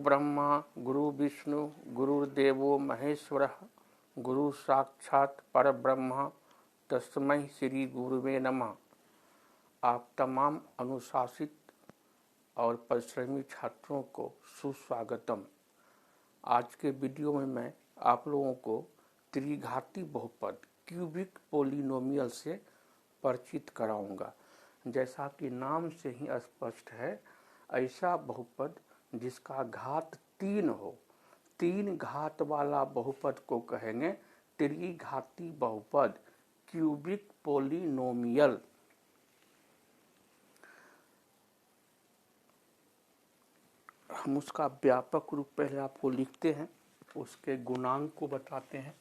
ब्रह्मा गुरु विष्णु गुरुर्देवो महेश्वरः गुरु साक्षात परब्रह्म तस्मै श्री गुरुवे नमः। आप तमाम अनुशासित और परिश्रमी छात्रों को सुस्वागतम। आज के वीडियो में मैं आप लोगों को त्रिघाती बहुपद क्यूबिक पोलिनोमियल से परिचित कराऊंगा। जैसा कि नाम से ही स्पष्ट है, ऐसा बहुपद जिसका घात 3 हो, 3 घात वाला बहुपद को कहेंगे त्रिघाती बहुपद क्यूबिक पोलिनोमियल। हम उसका व्यापक रूप पहले आपको लिखते हैं, उसके गुणांक को बताते हैं।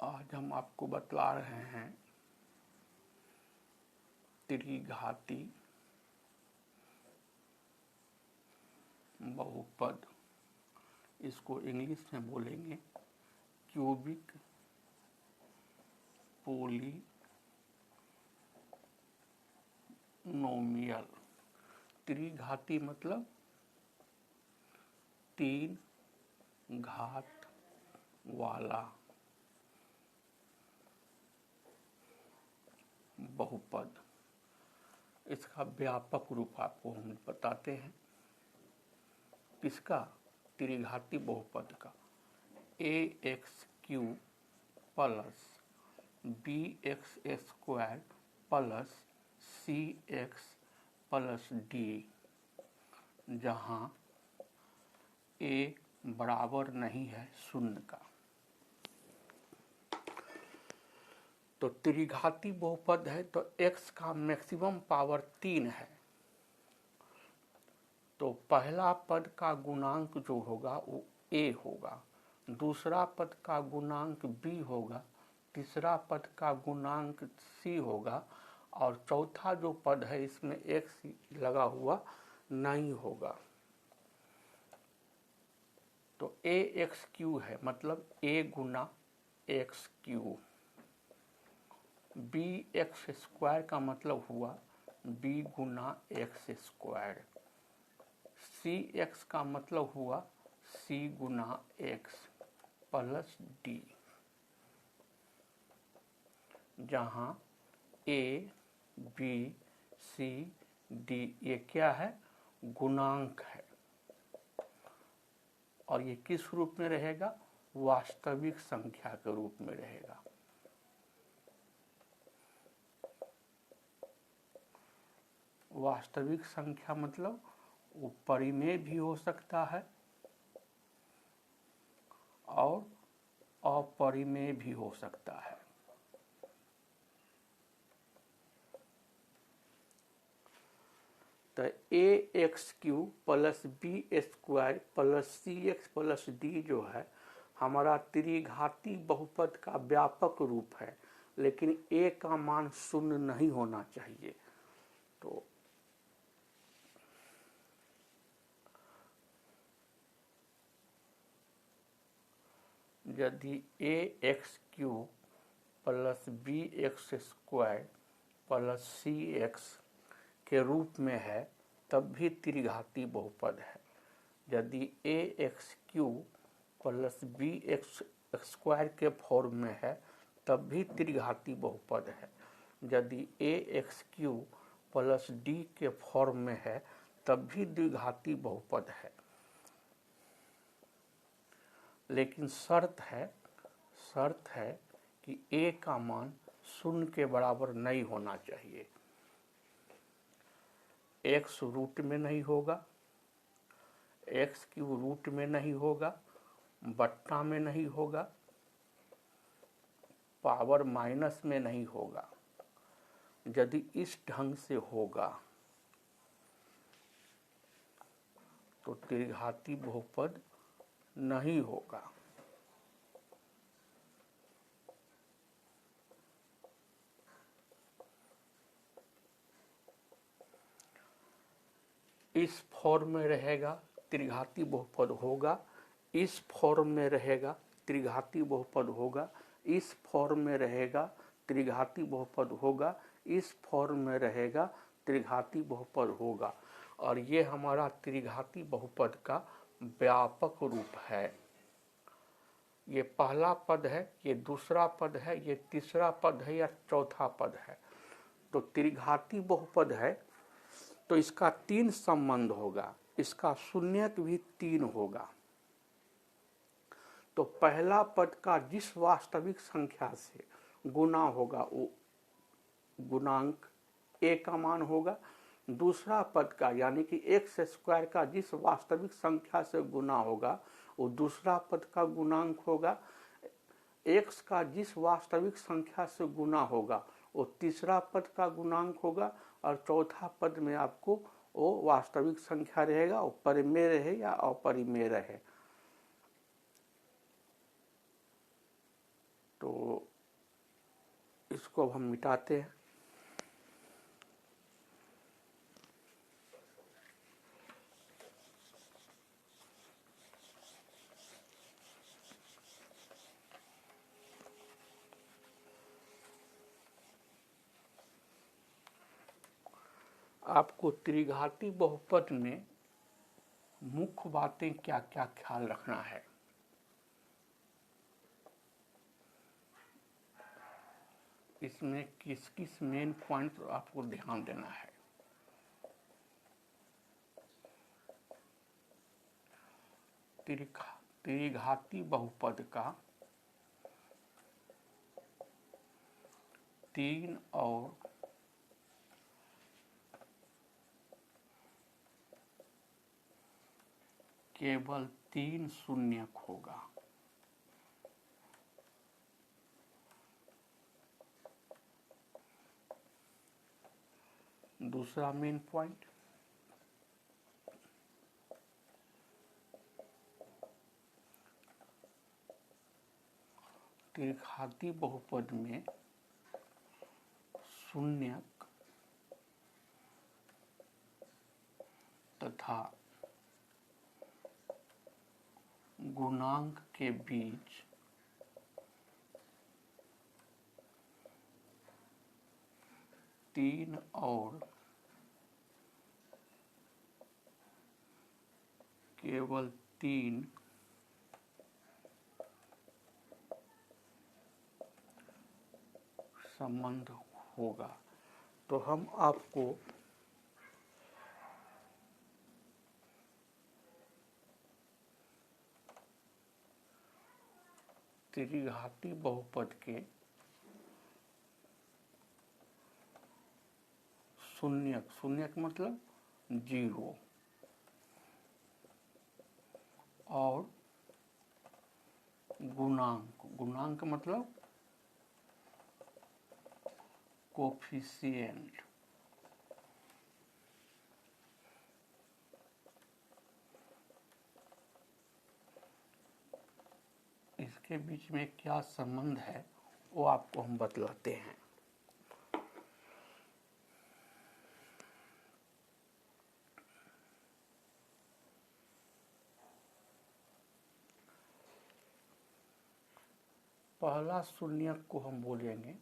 आज हम आपको बतला रहे हैं त्रिघाती बहुपद, इसको इंग्लिश में बोलेंगे क्यूबिक पोलिनोमियल। त्रिघाती मतलब 3 घात वाला बहुपद। इसका व्यापक रूप आपको हम बताते हैं। किसका? त्रिघाती बहुपद का। ax³ plus bx² plus cx plus d, जहाँ a बराबर नहीं है 0 का। तो त्रिघाती बहुपद है तो x का मैक्सिमम पावर 3 है, तो पहला पद का गुणांक जो होगा वो a होगा, दूसरा पद का गुणांक b होगा, तीसरा पद का गुणांक c होगा, और चौथा जो पद है इसमें x लगा हुआ नहीं होगा। तो ax³ है, मतलब a गुना x³। bx² का मतलब हुआ b गुना x²। cx का मतलब हुआ c गुना x प्लस d, जहाँ a b c d ये क्या है? गुणांक है। और ये किस रूप में रहेगा? वास्तविक संख्या के रूप में रहेगा। वास्तविक संख्या मतलब वो परिमेय भी हो सकता है और अपरिमेय भी हो सकता है। तो ax³ plus b² plus cx plus d जो है हमारा त्रिघाती बहुपद का व्यापक रूप है, लेकिन a का मान 0 नहीं होना चाहिए। तो यदि ax³ plus bx² plus cx के रूप में है तब भी त्रिघाती बहुपद है। यदि ax³ प्लस bx² के फॉर्म में है तब भी त्रिघाती बहुपद है। यदि ax³ प्लस d के फॉर्म में है तब भी द्विघाती बहुपद है। लेकिन शर्त है कि a का मान 0 के बराबर नहीं होना चाहिए। x रूट में नहीं होगा, x³ रूट में नहीं होगा, बट्टा में नहीं होगा, पावर माइनस में नहीं होगा। यदि इस ढंग से होगा तो त्रिघाती बहुपद नहीं होगा। इस फॉर्म में रहेगा त्रिघाती बहुपद होगा, इस फॉर्म में रहेगा त्रिघाती बहुपद होगा, इस फॉर्म में रहेगा त्रिघाती बहुपद होगा, इस फॉर्म में रहेगा त्रिघाती बहुपद होगा। और ये हमारा त्रिघाती बहुपद का व्यापक रूप है। ये पहला पद है, ये दूसरा पद है, ये तीसरा पद है या चौथा पद है। तो त्रिघाती बहुपद है तो इसका 3 संबंध होगा, इसका शून्यक भी 3 होगा। तो पहला पद का जिस वास्तविक संख्या से गुना होगा वो गुणांक a का मान होगा। दूसरा पद का यानी कि x स्क्वायर का जिस वास्तविक संख्या से गुना होगा वो दूसरा पद का गुणांक होगा। x का जिस वास्तविक संख्या से गुना होगा वो तीसरा पद का गुणांक होगा। और चौथा पद में आपको वो वास्तविक संख्या रहेगा, वो परिमेय रहे या अपरिमेय रहे। तो इसको अब हम मिटाते हैं। आपको त्रिघाती बहुपद में मुख्य बातें क्या क्या ख्याल रखना है। इसमें किस किस मेन पॉइंट पर आपको ध्यान देना है। त्रिघाती बहुपद का 3 और केवल 3 शून्यक होगा। दूसरा मेन पॉइंट, त्रिघाती बहुपद में शून्यक तथा गुणांक के बीच तीन और केवल 3 संबंध होगा। तो हम आपको त्रिघाती बहुपद के शून्यक, शून्यक मतलब 0, और गुणांक, गुणांक मतलब कोफिशिएंट, इसके बीच में क्या संबंध है वो आपको हम बतलाते हैं। पहला शून्यक को हम बोलेंगे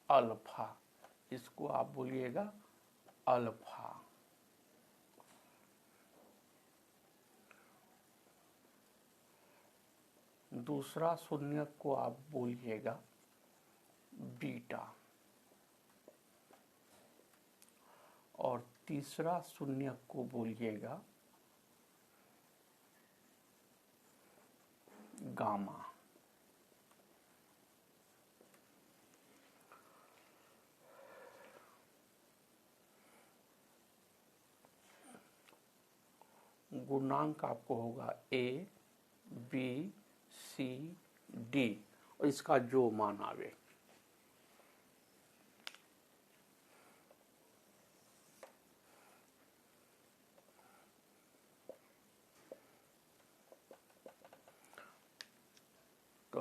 अल्फा, इसको आप बोलिएगा अल्फा। दूसरा शून्यक को आप बोलिएगा बीटा, और तीसरा शून्यक को बोलिएगा गामा। गुणांक आपको होगा A, B, C, D, और इसका जो मान आवे।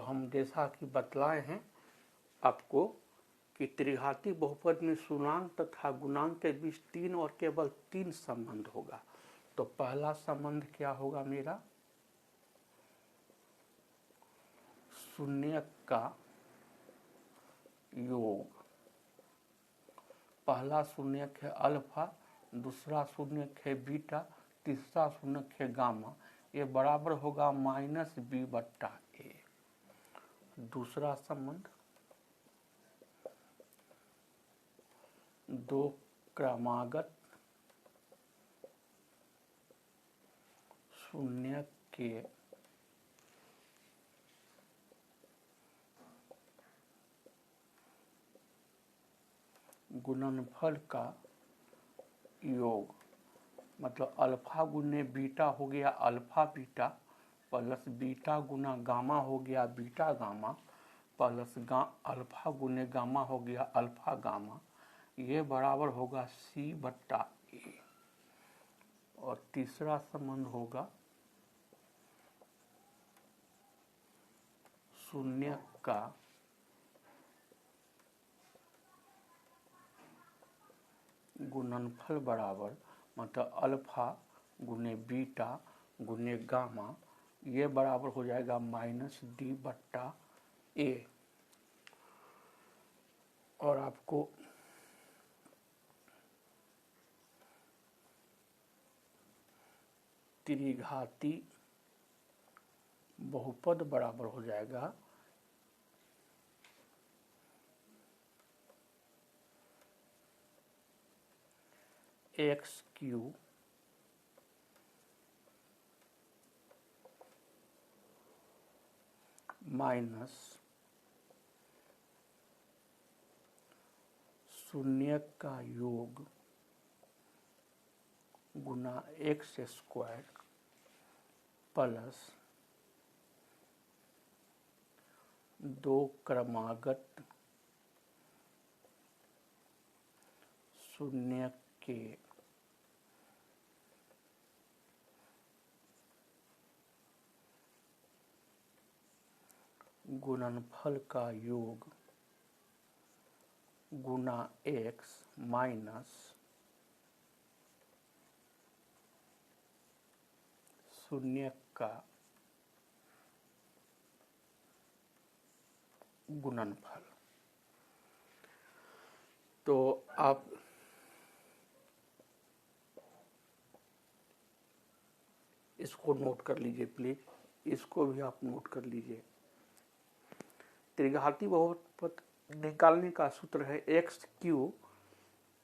हम जैसा कि बतलाए हैं आपको कि त्रिघाती बहुपद में शून्यांक तथा गुणांक के बीच 3 और केवल 3 संबंध होगा। तो पहला संबंध क्या होगा मेरा, शून्यक का योग। पहला शून्यक है अल्फा, दूसरा शून्यक है बीटा, तीसरा शून्यक है गामा। ये बराबर होगा -b/a। दूसरा संबंध, दो क्रमागत शून्यक के गुणनफल का योग। मतलब अल्फा गुने बीटा हो गया अल्फा बीटा, प्लस बीटा गुना गामा हो गया बीटा गामा, प्लस अल्फा गुने गामा हो गया अल्फा गामा। ये बराबर होगा c/a। और तीसरा संबंध होगा शून्यक का गुणनफल बराबर, मतलब अल्फा गुने बीटा गुने गामा, ये बराबर हो जाएगा -d/a। और आपको त्रिघाती बहुपद बराबर हो जाएगा x³ माइनस शून्यक का योग गुना x² प्लस दो क्रमागत शून्यक के गुणनफल का योग गुना x माइनस शून्यक का गुणनफल। तो आप इसको नोट कर लीजिए प्लीज, इसको भी आप नोट कर लीजिए। त्रिघाती बहुपद निकालने का सूत्र है x³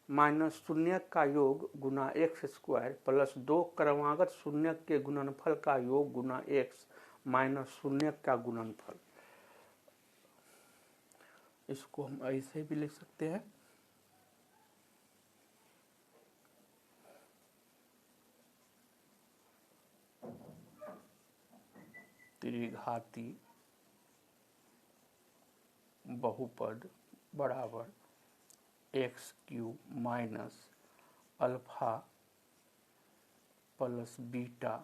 माइनस शून्यक का योग गुना x² प्लस दो क्रमागत शून्यक के गुणनफल का योग गुना x माइनस शून्यक का गुणनफल। इसको हम ऐसे भी लिख सकते हैं, त्रिघाती बहुपद बराबर x³ minus alpha plus beta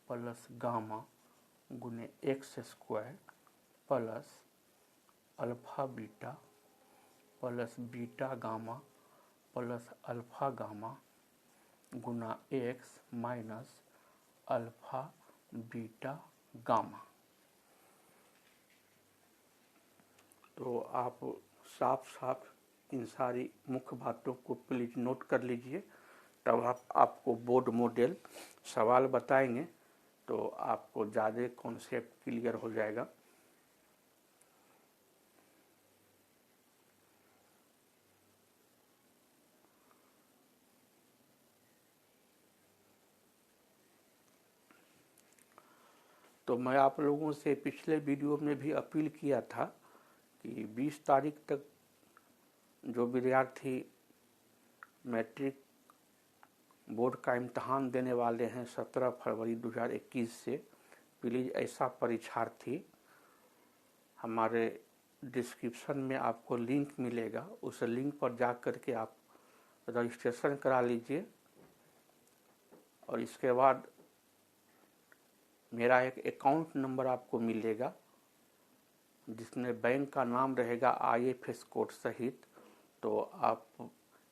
plus gamma गुने x² plus alpha beta plus beta gamma plus alpha gamma गुना x minus alpha beta gamma. तो आप साफ साफ इन सारी मुख्य बातों को प्लीज नोट कर लीजिए, तब आपको बोर्ड मॉडल सवाल बताएंगे तो आपको ज़्यादा कॉन्सेप्ट क्लियर हो जाएगा। तो मैं आप लोगों से पिछले वीडियो में भी अपील किया था कि 20 तारीख तक जो विद्यार्थी मैट्रिक बोर्ड का इम्तहान देने वाले हैं 17 फरवरी 2021 से, प्लीज़ ऐसा परीक्षार्थी हमारे डिस्क्रिप्शन में आपको लिंक मिलेगा, उस लिंक पर जा कर के आप रजिस्ट्रेशन करा लीजिए। और इसके बाद मेरा एक अकाउंट नंबर आपको मिलेगा, जिसमें बैंक का नाम रहेगा IFS कोड सहित, तो आप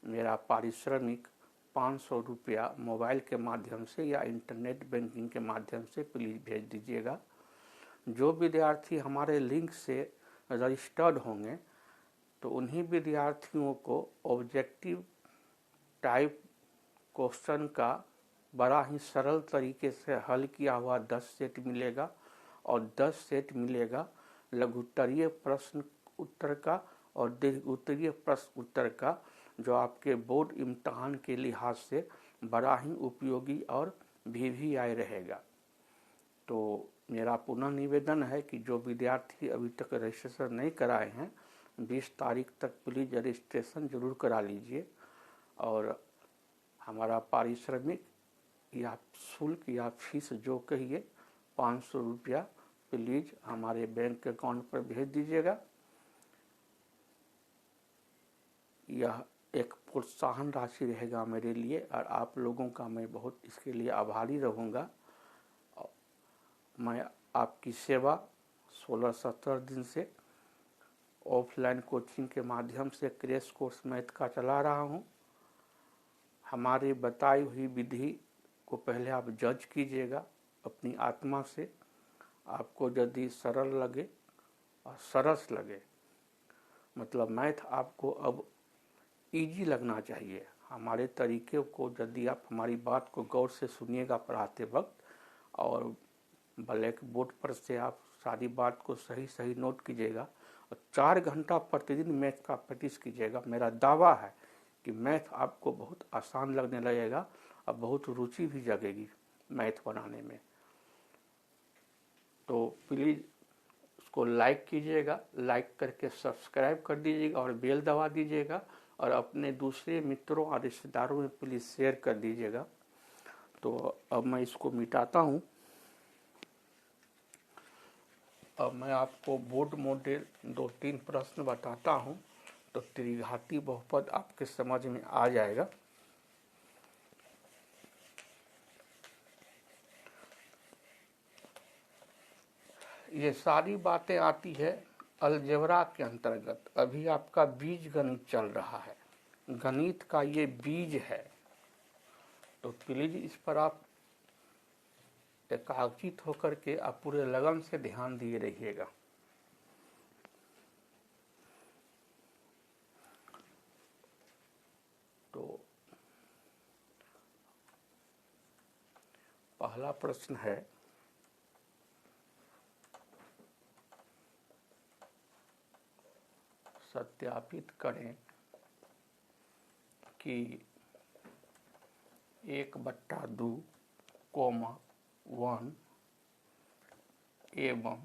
मेरा पारिश्रमिक 500 रुपया मोबाइल के माध्यम से या इंटरनेट बैंकिंग के माध्यम से प्लीज़ भेज दीजिएगा। जो विद्यार्थी हमारे लिंक से रजिस्टर्ड होंगे तो उन्हीं विद्यार्थियों को ऑब्जेक्टिव टाइप क्वेश्चन का बड़ा ही सरल तरीके से हल किया हुआ 10 सेट मिलेगा और 10 सेट मिलेगा लघुत्तरीय प्रश्न उत्तर का और दीर्घोत्तरीय प्रश्न उत्तर का, जो आपके बोर्ड इम्तहान के लिहाज से बड़ा ही उपयोगी और VVI रहेगा। तो मेरा पुनः निवेदन है कि जो विद्यार्थी अभी तक रजिस्ट्रेशन नहीं कराए हैं 20 तारीख तक प्लीज़ रजिस्ट्रेशन जरूर करा लीजिए और हमारा पारिश्रमिक या शुल्क या फीस जो कहिए 500 रुपया प्लीज़ हमारे बैंक अकाउंट पर भेज दीजिएगा। यह एक प्रोत्साहन राशि रहेगा मेरे लिए और आप लोगों का मैं बहुत इसके लिए आभारी रहूँगा। मैं आपकी सेवा 16-17 दिन से ऑफलाइन कोचिंग के माध्यम से क्रैश कोर्स मैथ का चला रहा हूँ। हमारी बताई हुई विधि को पहले आप जज कीजिएगा अपनी आत्मा से। आपको यदि सरल लगे और सरस लगे, मतलब मैथ आपको अब इजी लगना चाहिए। हमारे तरीके को यदि आप हमारी बात को गौर से सुनिएगा पढ़ाते वक्त और ब्लैक बोर्ड पर से आप सारी बात को सही सही नोट कीजिएगा और 4 घंटा प्रतिदिन मैथ का प्रैक्टिस कीजिएगा, मेरा दावा है कि मैथ आपको बहुत आसान लगने लगेगा और बहुत रुचि भी जगेगी मैथ बनाने में। तो प्लीज़ उसको लाइक कीजिएगा, लाइक करके सब्सक्राइब कर दीजिएगा और बेल दबा दीजिएगा और अपने दूसरे मित्रों और रिश्तेदारों में प्लीज़ शेयर कर दीजिएगा। तो अब मैं इसको मिटाता हूँ। अब मैं आपको बोर्ड मॉडल 2-3 प्रश्न बताता हूँ तो त्रिघाती बहुपद आपके समझ में आ जाएगा। ये सारी बातें आती है अलजेब्रा के अंतर्गत। अभी आपका बीज गणित चल रहा है, गणित का ये बीज है, तो प्लीज इस पर आप एकाग्रचित होकर के आप पूरे लगन से ध्यान दिए रहिएगा। तो पहला प्रश्न है, सत्यापित करें कि 1/2, 1 एवं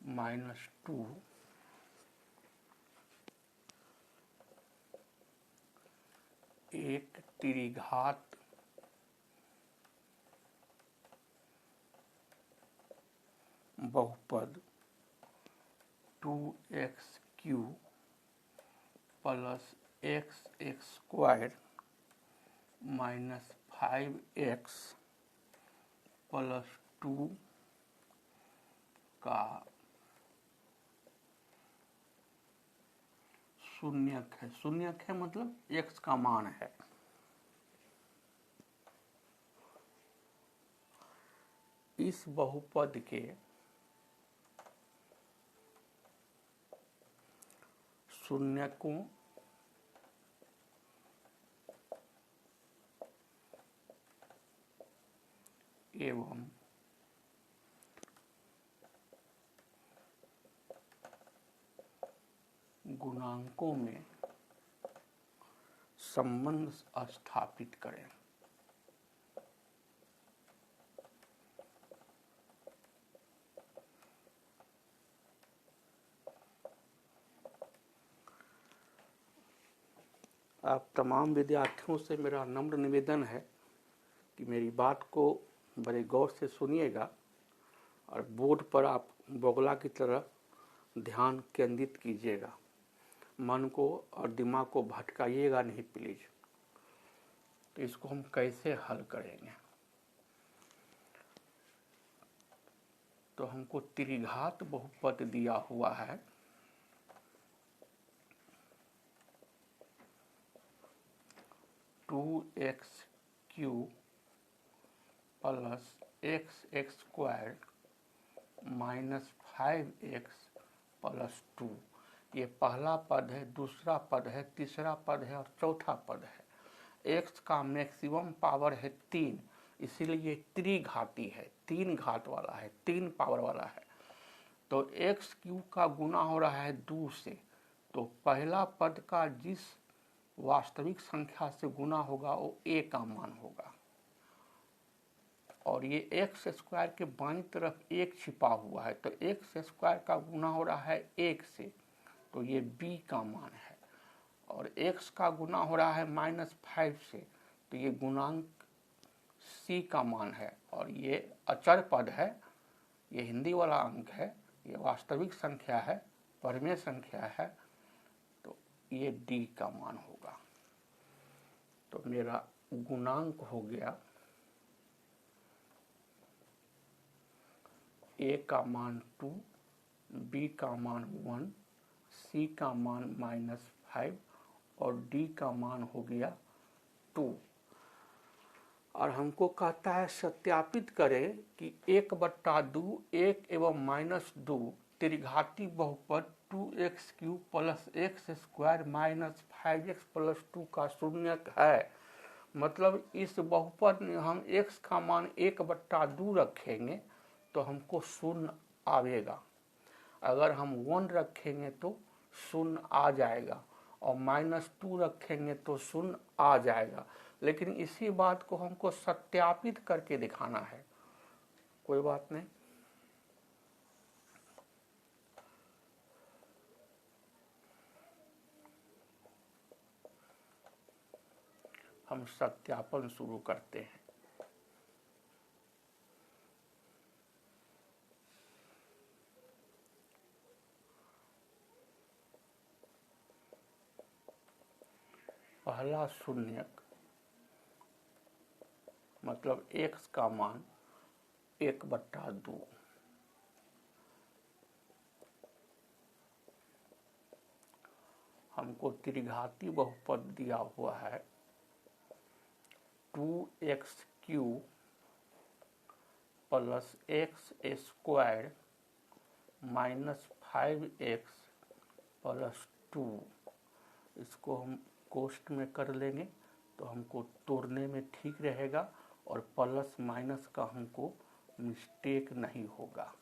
-2 एक त्रिघात बहुपद 2x³ + x² - 5x + 2 का शून्यक है। शून्यक है मतलब x का मान है। इस बहुपद के शून्यकों एवं गुणांकों में संबंध स्थापित करें। आप तमाम विद्यार्थियों से मेरा नम्र निवेदन है कि मेरी बात को बड़े गौर से सुनिएगा और बोर्ड पर आप बोगला की तरह ध्यान केंद्रित कीजिएगा। मन को और दिमाग को भटकाइएगा नहीं प्लीज। तो इसको हम कैसे हल करेंगे? तो हमको त्रिघात बहुपद दिया हुआ है 2x³ plus x² minus 5x plus 2। ये पहला पद है, दूसरा पद है, तीसरा पद है और चौथा पद है। x का मैक्सिमम पावर है 3, इसीलिए ये त्रिघाती है, 3 घात वाला है, 3 पावर वाला है। तो x³ का गुना हो रहा है 2 से, तो पहला पद का जिस वास्तविक संख्या से गुना होगा वो a का मान होगा। और ये x² के बाईं तरफ 1 छिपा हुआ है, तो x² का गुना हो रहा है 1 से, तो ये b का मान है। और x का गुना हो रहा है -5 से, तो ये गुणांक c का मान है। और ये अचर पद है, ये हिंदी वाला अंक है, ये वास्तविक संख्या है, परिमेय संख्या है, तो ये d का मान होगा। तो मेरा गुणांक हो गया a का मान 2, b का मान 1, c का मान -5 और d का मान हो गया 2। और हमको कहता है सत्यापित करें कि 1/2 1 एवं -2 त्रिघाती बहुपद 2x³ plus x² minus 5x plus 2 का शून्यक है। मतलब इस बहुपद में हम x का मान 1/2 रखेंगे तो हमको शून्य आवेगा। अगर हम 1 रखेंगे तो शून्य आ जाएगा, और -2 रखेंगे तो शून्य आ जाएगा। लेकिन इसी बात को हमको सत्यापित करके दिखाना है। कोई बात नहीं, हम सत्यापन शुरू करते हैं। पहला शून्यक मतलब x का मान 1/2। हमको त्रिघाती बहुपद दिया हुआ है 2x³ plus x² minus 5x plus 2। इसको हम कोष्ठ में कर लेंगे तो हमको तोड़ने में ठीक रहेगा और प्लस माइनस का हमको मिस्टेक नहीं होगा।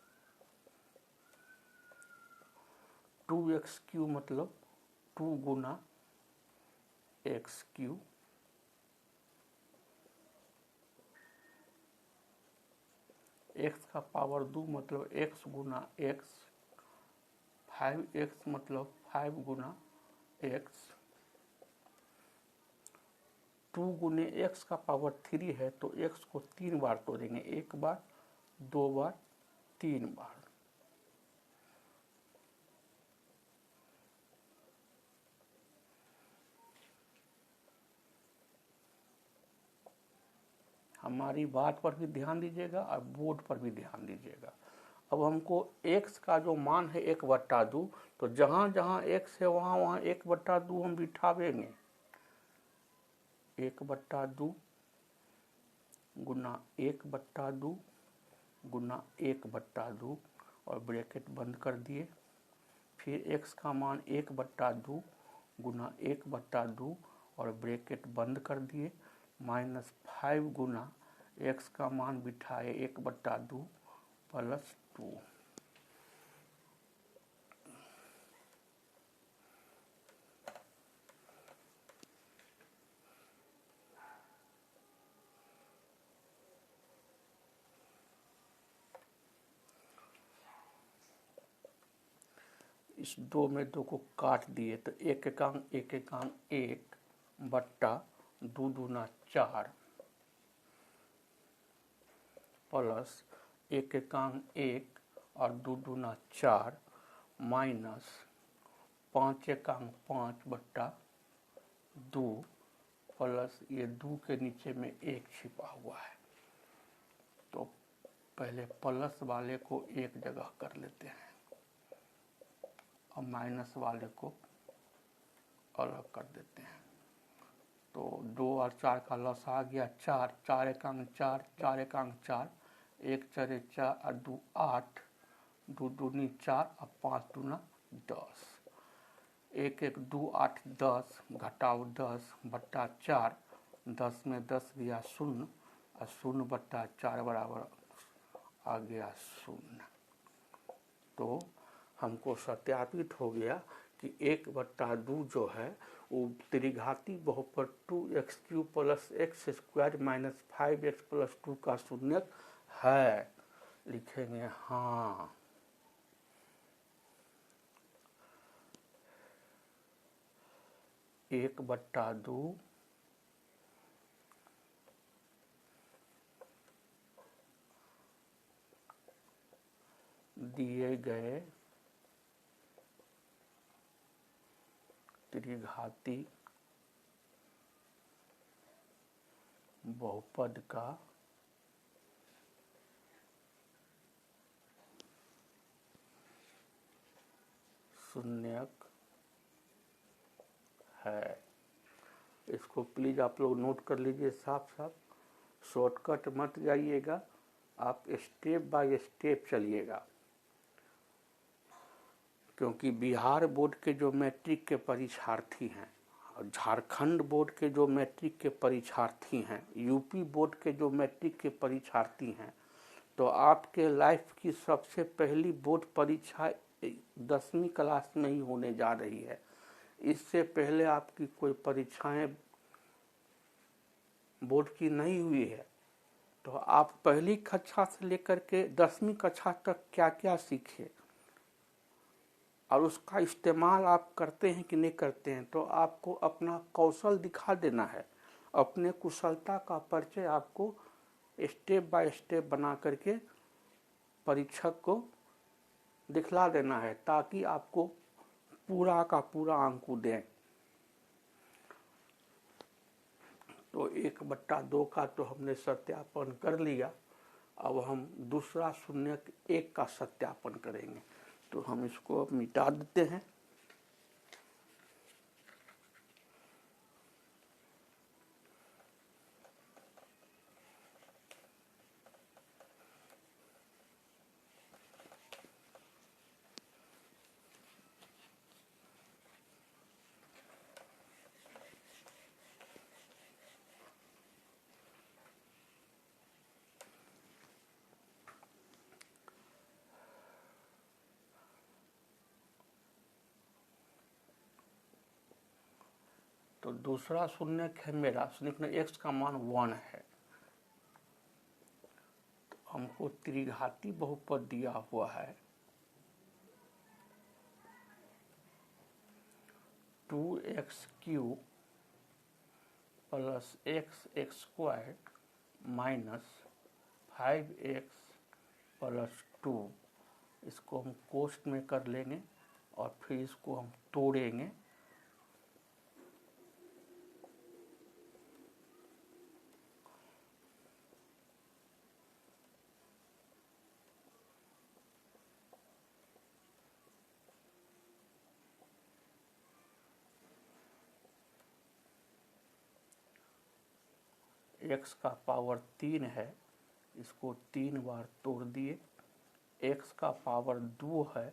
2x³ मतलब 2 गुना x³, x का पावर 2 मतलब x गुना x, 5x मतलब 5 गुना x, 2 गुने x का पावर 3 है तो x को 3 बार तोड़ेंगे, 1 बार, 2 बार, 3 बार। हमारी बात पर भी ध्यान दीजिएगा और बोर्ड पर भी ध्यान दीजिएगा। अब हमको x का जो मान है 1/2, तो जहाँ जहाँ x है वहाँ वहाँ 1/2 हम बिठावेंगे। 1/2 गुना 1/2 गुना 1/2 और ब्रैकेट बंद कर दिए। फिर x का मान 1/2 गुना 1/2 और ब्रैकेट बंद कर दिए, -5 गुना x का मान बिठाए 1/2 प्लस 2। इस 2 में 2 को काट दिए तो 1 एकांक 1 एकांक 1 बट्टा 2 दूना 4 प्लस 1 एकांक 1 और 2 दूना 4 माइनस 5 एकांक 5 बट्टा 2 प्लस ये 2 के नीचे में 1 छिपा हुआ है। तो पहले प्लस वाले को एक जगह कर लेते हैं और माइनस वाले को अलग कर देते हैं। तो 2 और 4 का लॉस आ गया 4, 4 एकांक 4, 4 एकांक 4, 1 4 4 और 2 8, 2 दूनी 4 और 5 दूना 10, 1 1 2 8 10 घटाओ 10 बट्टा 4, 10 में 10 गया 0 और 0 बट्टा 4 बराबर आ गया 0। तो हमको सत्यापित हो गया कि 1/2 जो है वो त्रिघाती बहुपद 2x³ plus x square minus 5x plus 2 का शून्यक है। लिखेंगे हाँ। एक बट्टा दो दिए गए त्रिघाती बहुपद का शून्यक है। इसको प्लीज आप लोग नोट कर लीजिए साफ साफ, शॉर्टकट मत जाइएगा, आप स्टेप बाय स्टेप चलिएगा। क्योंकि बिहार बोर्ड के जो मैट्रिक के परीक्षार्थी हैं और झारखंड बोर्ड के जो मैट्रिक के परीक्षार्थी हैं, यूपी बोर्ड के जो मैट्रिक के परीक्षार्थी हैं, तो आपके लाइफ की सबसे पहली बोर्ड परीक्षा 10वीं क्लास में ही होने जा रही है। इससे पहले आपकी कोई परीक्षाएं बोर्ड की नहीं हुई है। तो आप पहली कक्षा से लेकर के 10वीं कक्षा तक क्या क्या सीखे और उसका इस्तेमाल आप करते हैं कि नहीं करते हैं, तो आपको अपना कौशल दिखा देना है। अपने कुशलता का परिचय आपको स्टेप बाय स्टेप बना करके परीक्षक को दिखला देना है, ताकि आपको पूरा का पूरा अंक दें। तो 1/2 का तो हमने सत्यापन कर लिया। अब हम दूसरा शून्यक 1 का सत्यापन करेंगे। तो हम इसको अब मिटा देते हैं। तो दूसरा शून्यक है मेरा, शून्यक में x का मान 1 है। तो हमको त्रिघाती बहुपद दिया हुआ है 2x³ plus x square minus 5x plus 2। इसको हम कोष्ठ में कर लेंगे और फिर इसको हम तोड़ेंगे। x का पावर 3 है, इसको 3 बार तोड़ दिए। x का पावर 2 है,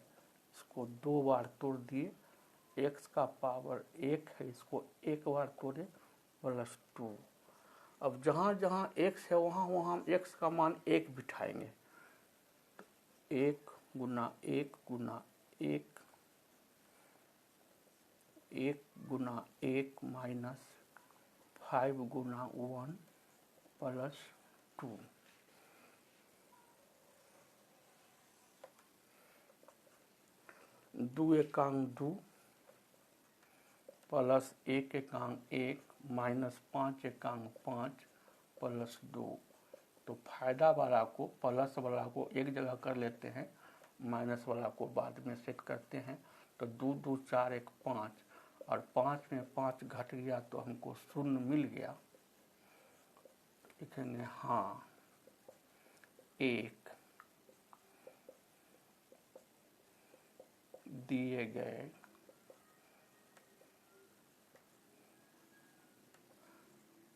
इसको 2 बार तोड़ दिए। x का पावर 1 है, इसको 1 बार तोड़े प्लस 2। अब जहाँ जहाँ x है वहाँ वहाँ हम x का मान 1 बिठाएंगे। तो 1 गुना 1 गुना 1, 1 गुना 1 माइनस 5 गुना 1 प्लस 2। दो एकांक 2 प्लस 1 एकांक 1 माइनस 5 एकांक 5 प्लस 2। तो फायदा वाला को प्लस वाला को एक जगह कर लेते हैं, माइनस वाला को बाद में सेट करते हैं। तो 2 2 4 1 5 और 5 में 5 घट गया तो हमको 0 मिल गया। लिखेंगे हाँ 1 दिए गए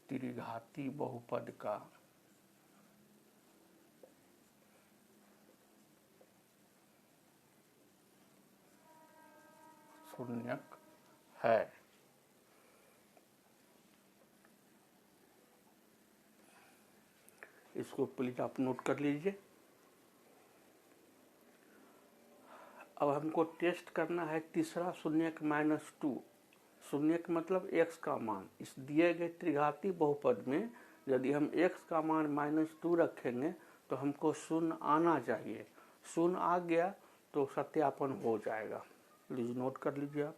त्रिघाती बहुपद का शून्यक है। इसको प्लीज आप नोट कर लीजिए। अब हमको टेस्ट करना है तीसरा शून्यक -2। शून्यक मतलब x का मान। इस दिए गए त्रिघाती बहुपद में यदि हम x का मान -2 रखेंगे तो हमको शून्य आना चाहिए। शून्य आ गया तो सत्यापन हो जाएगा। प्लीज नोट कर लीजिए आप।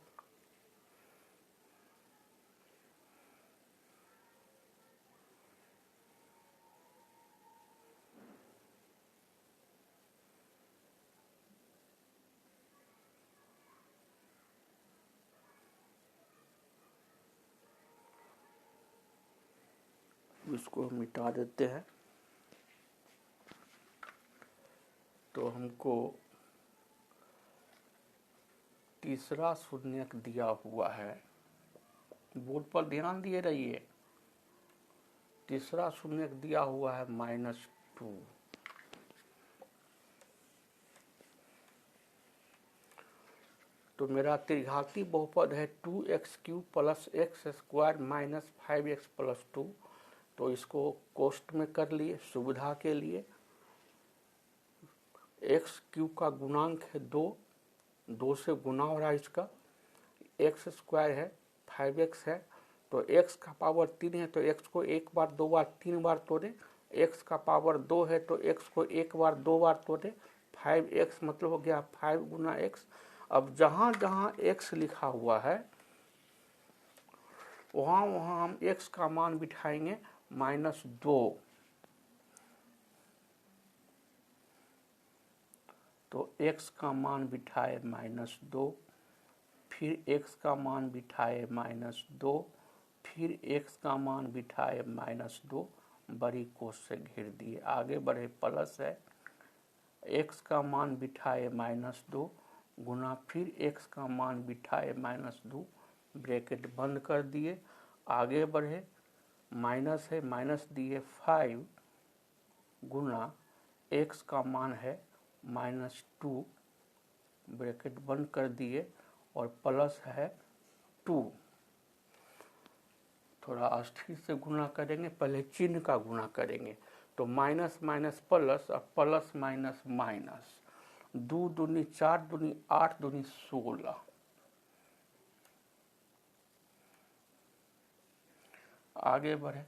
इसको मिटा देते हैं। तो हमको तीसरा शून्यक दिया हुआ है, बोर्ड पर ध्यान दिए रहिए। तीसरा शून्यक दिया हुआ है -2। तो मेरा त्रिघाती बहुपद है 2x³ + x² - 5x + 2। तो इसको कोष्ठ में कर लिए सुविधा के लिए। x³ का गुणांक है 2, 2 से गुना हो रहा है इसका। x² है, 5x है, तो x का पावर 3 है तो x को एक बार, दो बार, 3 बार तोड़े। x का पावर 2 है तो x को एक बार, दो बार तोड़े। 5x मतलब हो गया 5 गुना x। अब जहां जहां x लिखा हुआ है वहां वहां हम x का मान बिठाएंगे -2। तो x का मान बिठाए -2, फिर x का मान बिठाए -2, फिर x का मान बिठाए -2, बड़ी कोष से घेर दिए। आगे बढ़े प्लस है, x का मान बिठाए -2 गुना फिर x का मान बिठाए -2, ब्रैकेट बंद कर दिए। आगे बढ़े माइनस है, माइनस दिए 5 गुना x का मान है -2, ब्रैकेट बंद कर दिए, और प्लस है 2। थोड़ा अस्थिर से गुना करेंगे, पहले चिन्ह का गुना करेंगे। तो माइनस माइनस प्लस और प्लस माइनस माइनस, 2 दूनी 4 दूनी 8 दूनी 16। आगे बढ़े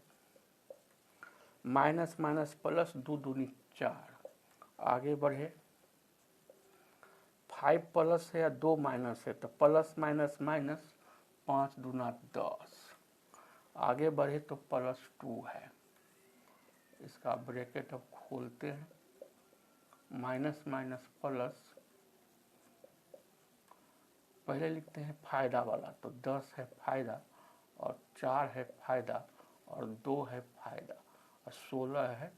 माइनस माइनस प्लस, 2 दूनी 4। आगे बढ़े 5 प्लस है या 2 माइनस है तो प्लस माइनस माइनस, 5 दूना 10। आगे बढ़े तो +2 है। इसका ब्रैकेट अब खोलते हैं। माइनस माइनस प्लस, पहले लिखते हैं फायदा वाला, तो 10 है फायदा और 4 है फायदा और 2 है फायदा और 16 है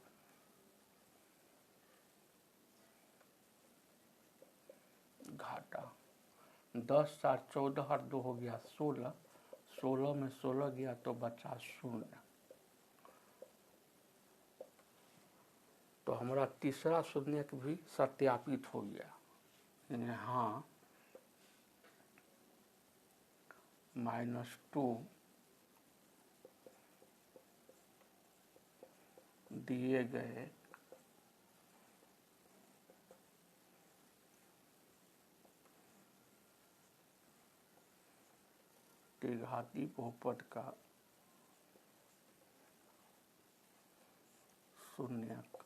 घाटा। 10 4 14 और 2 हो गया 16। 16 में 16 गया तो बचा 0। तो हमारा तीसरा शून्यक भी सत्यापित हो गया। हाँ, -2 दिए गए त्रिघाती बहुपद का शून्यक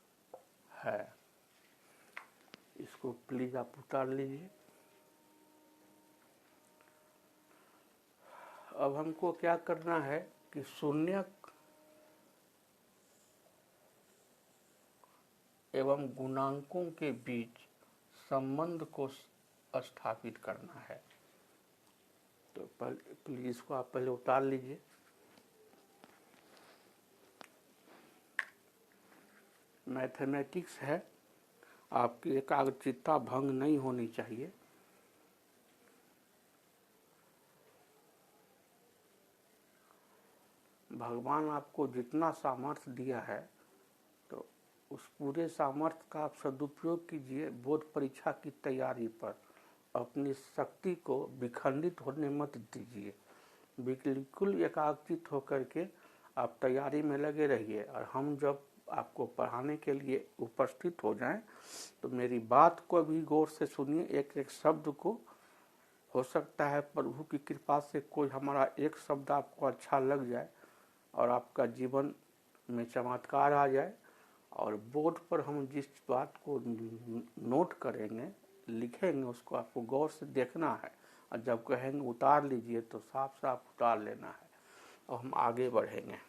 है। इसको प्लीज आप उतार लीजिए। अब हमको क्या करना है कि शून्यक एवं गुणांकों के बीच संबंध को स्थापित करना है। तो प्लीज इसको आप पहले उतार लीजिए। मैथमेटिक्स है, आपकी एकाग्रचित्ता भंग नहीं होनी चाहिए। भगवान आपको जितना सामर्थ्य दिया है तो उस पूरे सामर्थ्य का आप सदुपयोग कीजिए। बोर्ड परीक्षा की तैयारी पर अपनी शक्ति को विखंडित होने मत दीजिए। बिल्कुल एकाग्रचित होकर के आप तैयारी में लगे रहिए, और हम जब आपको पढ़ाने के लिए उपस्थित हो जाएं तो मेरी बात को भी गौर से सुनिए, एक एक शब्द को। हो सकता है प्रभु की कृपा से कोई हमारा एक शब्द आपको अच्छा लग जाए और आपका जीवन में चमत्कार आ जाए। और बोर्ड पर हम जिस बात को नोट करेंगे, लिखेंगे, उसको आपको गौर से देखना है, और जब कहेंगे उतार लीजिए तो साफ साफ उतार लेना है, और हम आगे बढ़ेंगे।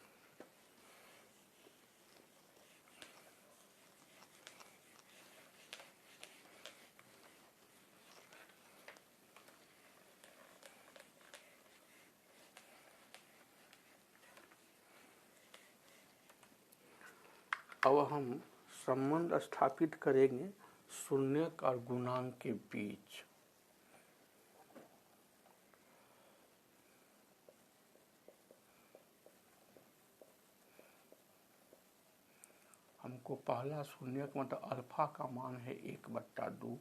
अब हम संबंध स्थापित करेंगे शून्यक और गुणांक के बीच। हमको पहला शून्यक मतलब अल्फा का मान है 1/2।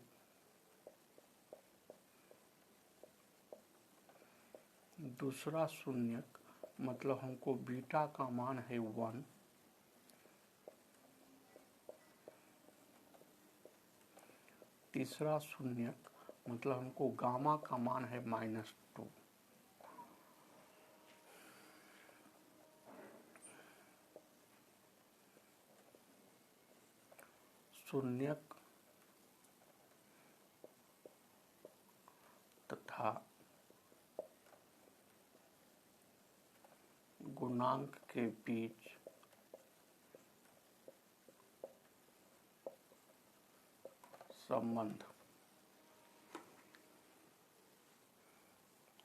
दूसरा शून्यक मतलब हमको बीटा का मान है 1। तीसरा शून्यक मतलब हमको गामा का मान है -2। शून्यक तथा गुणांक के बीच संबंध।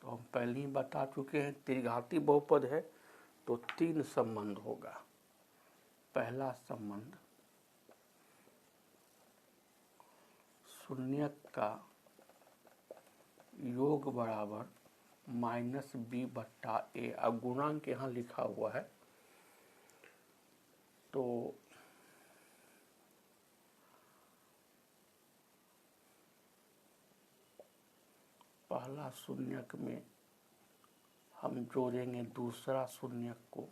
तो हम पहले ही बता चुके हैं, त्रिघाती बहुपद है तो 3 संबंध होगा। पहला संबंध शून्यक का योग बराबर -b/a। अब गुणांक यहाँ लिखा हुआ है, तो पहला शून्यक में हम जोड़ेंगे दूसरा शून्यक को,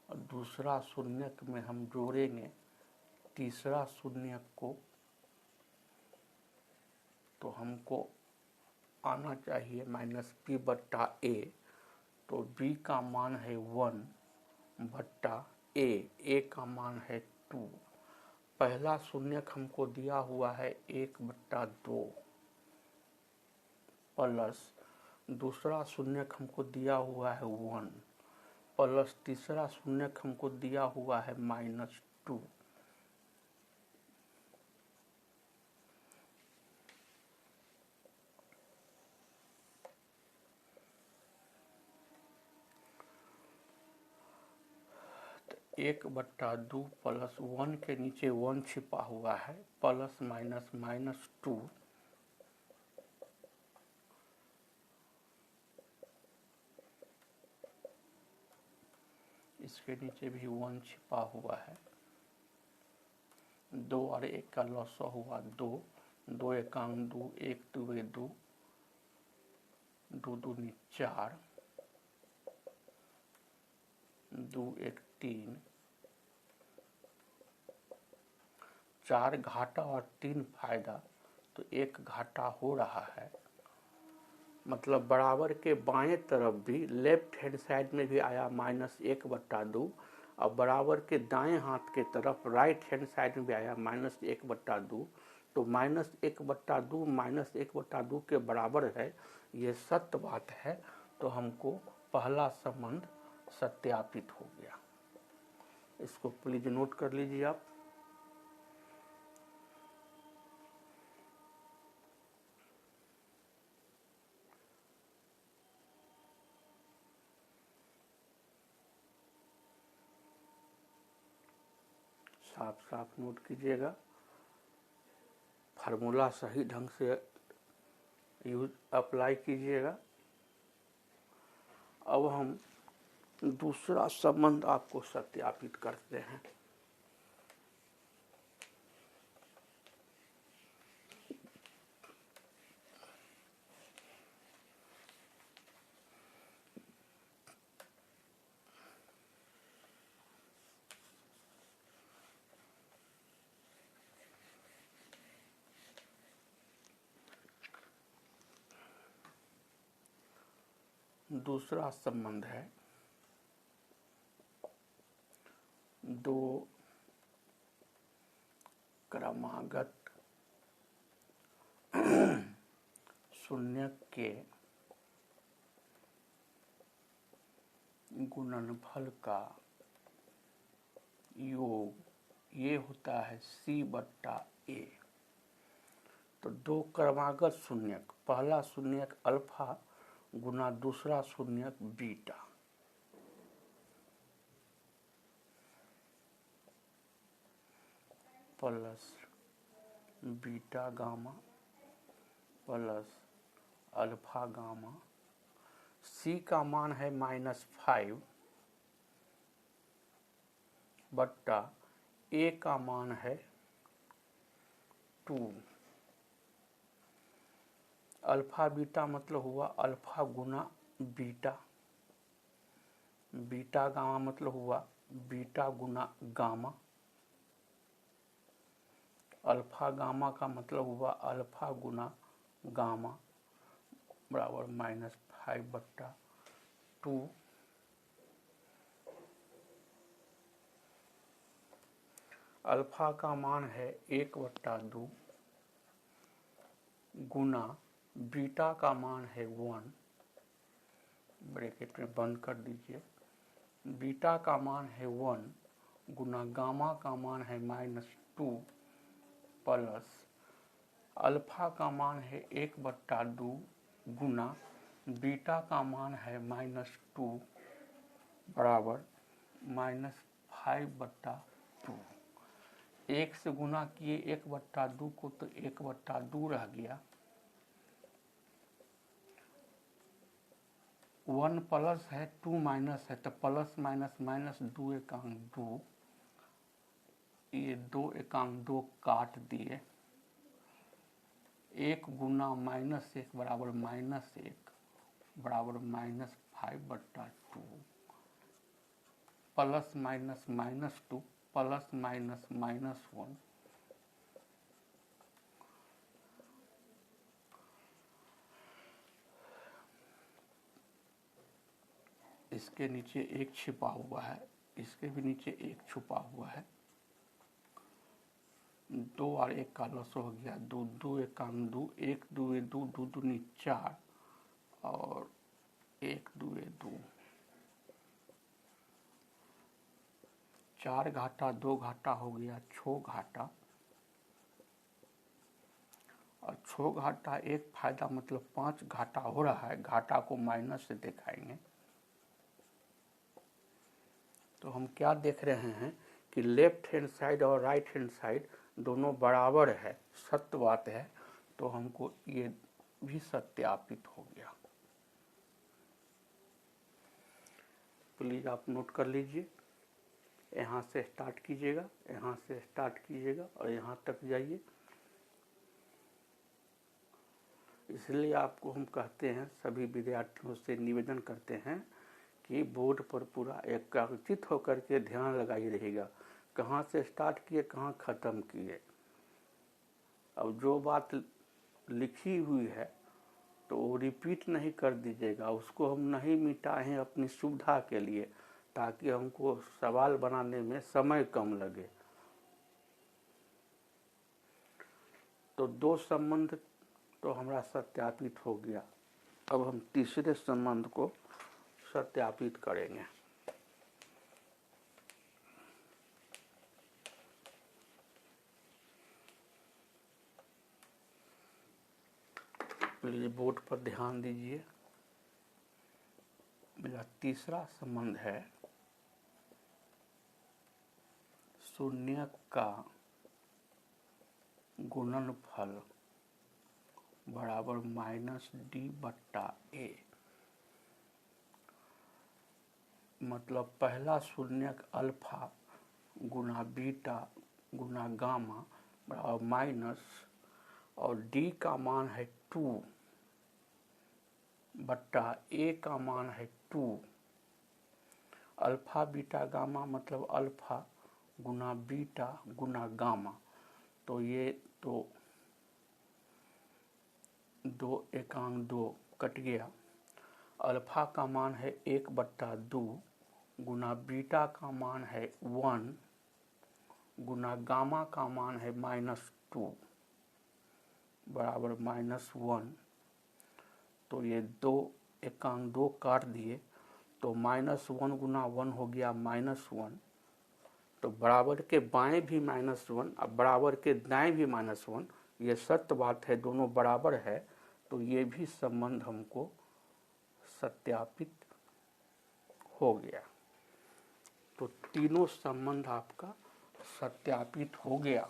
और दूसरा शून्यक में हम जोड़ेंगे तीसरा शून्यक को। तो हमको आना चाहिए -b/a। तो b का मान है 1/a, a का मान है 2। पहला शून्यक हमको दिया हुआ है 1/2 प्लस दूसरा शून्यक हमको दिया हुआ है 1 प्लस तीसरा शून्यक हमको दिया हुआ है -2। तो 1/2 प्लस 1 के नीचे 1 छिपा हुआ है, प्लस माइनस -2। इसके नीचे भी 1 छिपा हुआ है। 2 और 1 का लॉस हुआ 2, 2 एकांक 2, 1 2 2, 2 दूनी 4, 2 1 3, 4 घाटा और 3 फायदा, तो 1 घाटा हो रहा है। मतलब बराबर के बाएं तरफ भी लेफ्ट हैंड साइड में भी आया -1/2, और बराबर के दाएं हाथ के तरफ राइट हैंड साइड में भी आया -1/2। तो -1/2 -1/2 के बराबर है, ये सत्य बात है। तो हमको पहला संबंध सत्यापित हो गया। इसको प्लीज नोट कर लीजिए आप। साफ साफ नोट कीजिएगा, फार्मूला सही ढंग से यूज अप्लाई कीजिएगा। अब हम दूसरा संबंध आपको सत्यापित करते हैं। दूसरा संबंध है दो क्रमागत शून्यक के गुणनफल का योग ये होता है C/A। तो दो क्रमागत शून्यक, पहला शून्यक अल्फा गुना दूसरा शून्यक beta, plus beta gamma plus alpha gamma. C का मान है -5 बट्टा A का मान है 2। अल्फा बीटा मतलब हुआ अल्फा गुना बीटा, बीटा गामा मतलब हुआ बीटा गुना गामा, अल्फा गामा का मतलब हुआ अल्फा गुना गामा बराबर -5/2। अल्फा का मान है 1/2 गुना बीटा का मान है 1, ब्रैकेट में बंद कर दीजिए। बीटा का मान है 1 गुना गामा का मान है -2 प्लस अल्फा का मान है 1/2 गुना बीटा का मान है -2 बराबर -5/2। 1 से गुना किए 1/2 को तो 1/2 रह गया। 1 प्लस है 2 माइनस है तो प्लस माइनस माइनस 2 एकांक 2, ये 2 एकांक 2 काट दिए। 1 गुना -1 बराबर -1 बराबर -5/2 प्लस माइनस -2 प्लस माइनस -1। इसके नीचे 1 छिपा हुआ है, इसके भी नीचे 1 छुपा हुआ है। 2 और 1 का लॉस हो गया 2, 2 एकांक 2, 1 2 2, 2 दूनी 4 और 1 2 2। 4 घाटा 2 घाटा हो गया 6 घाटा, और 6 घाटा 1 फायदा मतलब 5 घाटा हो रहा है। घाटा को माइनस से दिखाएंगे तो हम क्या देख रहे हैं कि लेफ्ट हैंड साइड और राइट हैंड साइड दोनों बराबर है, सत्य बात है। तो हमको ये भी सत्यापित हो गया। प्लीज आप नोट कर लीजिए, यहाँ से स्टार्ट कीजिएगा, यहाँ से स्टार्ट कीजिएगा और यहाँ तक जाइए। इसलिए आपको हम कहते हैं, सभी विद्यार्थियों से निवेदन करते हैं कि बोर्ड पर पूरा एकाग्रचित होकर के ध्यान लगाई रहेगा। कहाँ से स्टार्ट किए कहाँ ख़त्म किए। अब जो बात लिखी हुई है तो वो रिपीट नहीं कर दीजिएगा, उसको हम नहीं मिटाए हैं अपनी सुविधा के लिए, ताकि हमको सवाल बनाने में समय कम लगे। तो 2 संबंध तो हमारा सत्यापित हो गया। अब हम तीसरे संबंध को सत्यापित करेंगे। पहले बोर्ड पर ध्यान दीजिए। मेरा तीसरा संबंध है शून्यक का गुणनफल बराबर -D/A। मतलब पहला शून्यक अल्फा गुना बीटा गुना गामा और माइनस, और डी का मान है 2 बट्टा ए का मान है 2। अल्फा बीटा गामा मतलब अल्फा गुना बीटा गुना गामा, तो ये तो 2 एकांक 2 कट गया। अल्फा का मान है 1/2 गुना बीटा का मान है 1 गुना गामा का मान है -2 बराबर -1। तो ये 2 एकांक 2 काट दिए तो -1 गुना 1 हो गया -1। तो बराबर के बाएं भी -1 और बराबर के दाएं भी -1, ये सत्य बात है, दोनों बराबर है। तो ये भी संबंध हमको सत्यापित हो गया। तो तीनों संबंध आपका सत्यापित हो गया।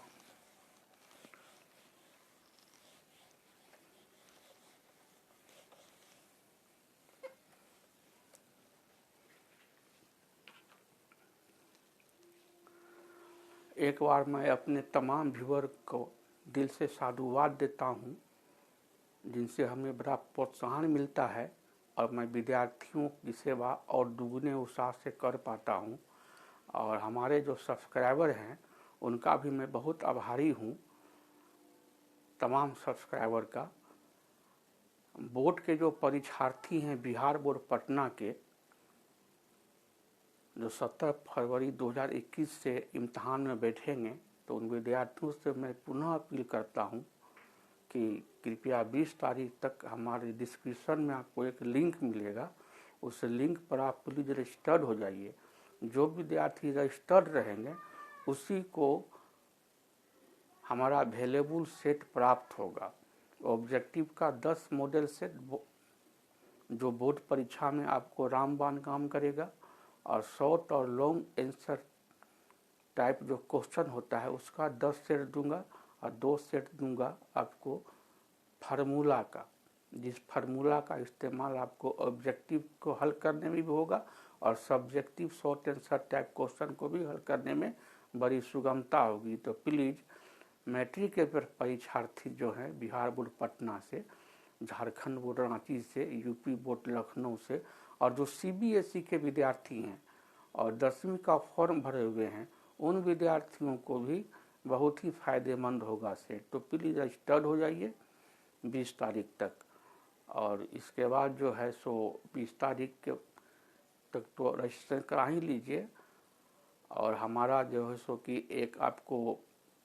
एक बार मैं अपने तमाम व्यूअर को दिल से साधुवाद देता हूँ, जिनसे हमें बड़ा प्रोत्साहन मिलता है और मैं विद्यार्थियों की सेवा और दुगने उत्साह से कर पाता हूँ। और हमारे जो सब्सक्राइबर हैं उनका भी मैं बहुत आभारी हूँ, तमाम सब्सक्राइबर का। बोर्ड के जो परीक्षार्थी हैं बिहार बोर्ड पटना के, जो 17 फरवरी 2021 से इम्तहान में बैठेंगे, तो उन विद्यार्थियों से मैं पुनः अपील करता हूं कि कृपया 20 तारीख तक हमारे डिस्क्रिप्शन में आपको एक लिंक मिलेगा, उस लिंक पर आप प्लीज़ रजिस्टर्ड हो जाइए। जो विद्यार्थी रजिस्टर्ड रहेंगे उसी को हमारा अवेलेबल सेट प्राप्त होगा। ऑब्जेक्टिव का 10 मॉडल सेट जो बोर्ड परीक्षा में आपको रामबाण काम करेगा, और शॉर्ट और लॉन्ग आंसर टाइप जो क्वेश्चन होता है उसका 10 सेट दूंगा, और 2 सेट दूंगा आपको फार्मूला का, जिस फार्मूला का इस्तेमाल आपको ऑब्जेक्टिव को हल करने में भी होगा और subjective short answer type question को भी हल करने में बड़ी सुगमता होगी। तो प्लीज़ मैट्रिक के परीक्षार्थी जो हैं बिहार बोर्ड पटना से, झारखंड बोर्ड रांची से, यूपी बोर्ड लखनऊ से, और जो सीबीएसई के विद्यार्थी हैं और 10वीं का फॉर्म भरे हुए हैं, उन विद्यार्थियों को भी बहुत ही फायदेमंद होगा सेट। तो प्लीज़ रजिस्टर्ड हो जाइए 20 तारीख तक, और इसके बाद जो है सो 20 तारीख के तक तो रजिस्ट्रेशन करा ही लीजिए। और हमारा जो है सो कि एक आपको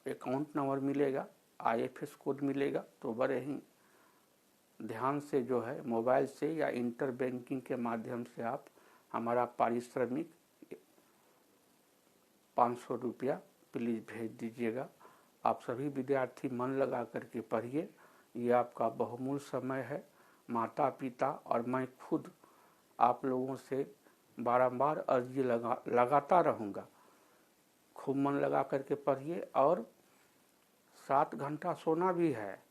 अकाउंट नंबर मिलेगा, IFS कोड मिलेगा, तो बड़े ही ध्यान से जो है मोबाइल से या इंटर बैंकिंग के माध्यम से आप हमारा पारिश्रमिक 500 रुपया प्लीज़ भेज दीजिएगा। आप सभी विद्यार्थी मन लगा करके पढ़िए, ये आपका बहुमूल्य समय है। माता पिता और मैं खुद आप लोगों से बारंबार अर्जी लगाता रहूँगा, खूब मन लगा करके पढ़िए। और 7 घंटा सोना भी है,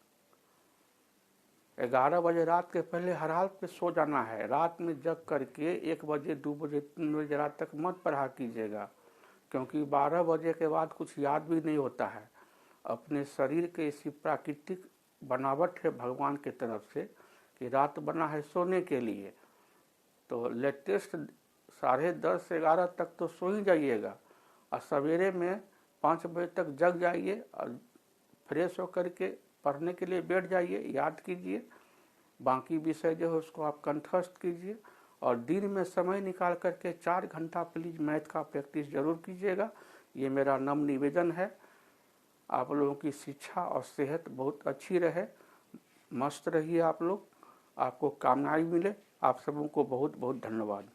11 बजे रात के पहले हर हाल पे सो जाना है। रात में जग करके 1 बजे 2 बजे 3 बजे रात तक मत पढ़ा कीजिएगा, क्योंकि 12 बजे के बाद कुछ याद भी नहीं होता है। अपने शरीर के इसी प्राकृतिक बनावट है भगवान की तरफ से कि रात बना है सोने के लिए, तो लेटेस्ट 10:30 से 11 तक तो सो ही जाइएगा, और सवेरे में 5 बजे तक जग जाइए और फ्रेश होकर के पढ़ने के लिए बैठ जाइए, याद कीजिए, बाकी विषय जो है उसको आप कंठस्थ कीजिए। और दिन में समय निकाल करके 4 घंटा प्लीज़ मैथ का प्रैक्टिस जरूर कीजिएगा, ये मेरा नम्र निवेदन है। आप लोगों की शिक्षा और सेहत बहुत अच्छी रहे, मस्त रहिए आप लोग, आपको कामयाबी मिले। आप सबों को बहुत बहुत धन्यवाद।